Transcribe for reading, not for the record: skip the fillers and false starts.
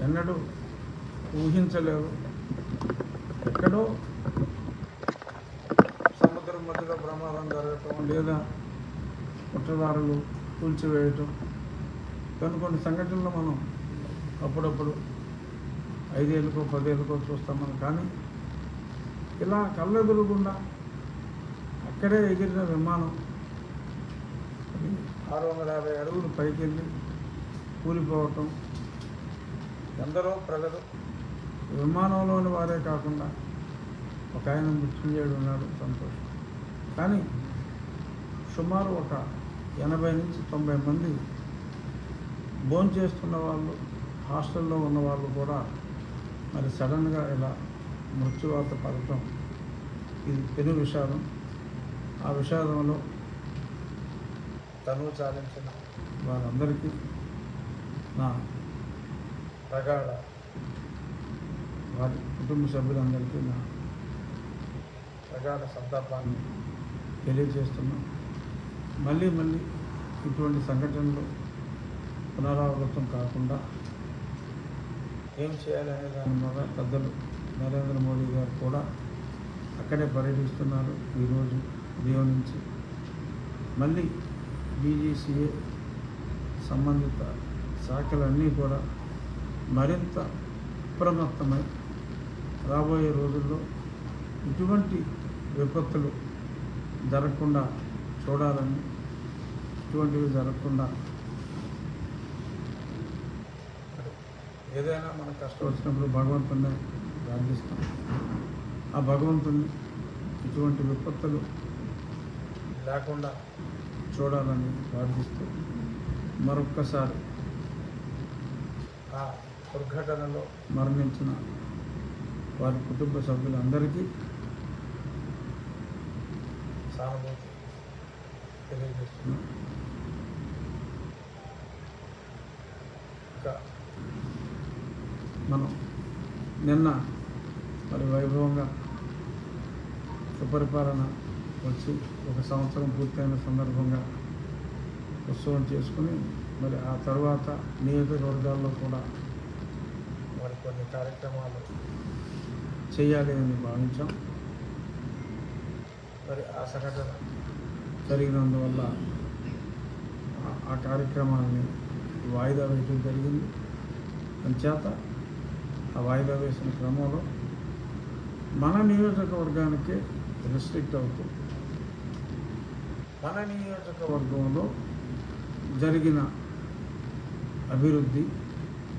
ఎన్నడూ ఊహించలేరు. ఎక్కడో సముద్రం మధ్యలో ప్రమాదం జరగటం, లేదా కుట్రదారులు కూల్చివేయటం, కొన్ని సంఘటనలు మనం అప్పుడప్పుడు 5 ఏళ్ళకో 10 ఏళ్ళకో చూస్తాం. కానీ ఇలా కళ్ళెదురుగుండా అక్కడే ఎగిరిన విమానం 650 అడుగులు పైకెళ్ళి కూలిపోవటం, ఎందరో ప్రజలు, విమానంలోని వారే కాకుండా ఒక ఆయన మృత్యుంజయుడు ఉన్నాడు, సంతోషం. కానీ సుమారు ఒక 80 నుంచి 90 మంది భోంచేస్తున్న వాళ్ళు, హాస్టల్లో ఉన్న వాళ్ళు కూడా మరి సడన్గా ఇలా మృత్యువాత పడటం, ఇది పెను విషాదం. ఆ విషాదంలో తనువు చాలించిన వారందరికీ నా ప్రగాఢ, వారి కుటుంబ సభ్యులందరికీ నా ప్రగాఢ సంతాపాన్ని తెలియజేస్తున్నాం. మళ్ళీ ఇటువంటి సంఘటనలు పునరావృతం కాకుండా ఏం చేయాలనే దాని మీద పెద్దలు నరేంద్ర మోడీ గారు కూడా అక్కడే పర్యటిస్తున్నారు. ఈరోజు ఉదయం నుంచి మళ్ళీ డీజీసీఏ సంబంధిత శాఖలన్నీ కూడా మరింత అప్రమత్తమై రాబోయే రోజుల్లో ఇటువంటి విపత్తులు జరగకుండా చూడాలని, ఇటువంటివి జరగకుండా ఏదైనా మనకు కష్టం వచ్చినప్పుడు భగవంతుడిని ప్రార్థిస్తాం. ఆ భగవంతుడిని ఇటువంటి విపత్తులు లేకుండా చూడాలని ప్రార్థిస్తూ మరొక్కసారి ఆ దుర్ఘటనలో మరణించిన వారి కుటుంబ సభ్యులందరికీ సానుభూతి తెలియజేస్తున్నాం. ఇంకా మనం నిన్న మరి వైభవంగా సుపరిపాలన వచ్చి 1 సంవత్సరం పూర్తయిన సందర్భంగా ఉత్సవం చేసుకుని మరి ఆ తర్వాత నియోజకవర్గాల్లో కూడా మరి కొన్ని కార్యక్రమాలు చేయాలి అని భావించాం. మరి ఆ సంఘటన జరిగినందువల్ల ఆ కార్యక్రమాన్ని వాయిదా వేయడం జరిగింది. అంచేత ఆ వాయిదా వేసిన క్రమంలో మన నియోజకవర్గానికే రెస్ట్రిక్ట్ అవుతూ మన నియోజకవర్గంలో జరిగిన అభివృద్ధి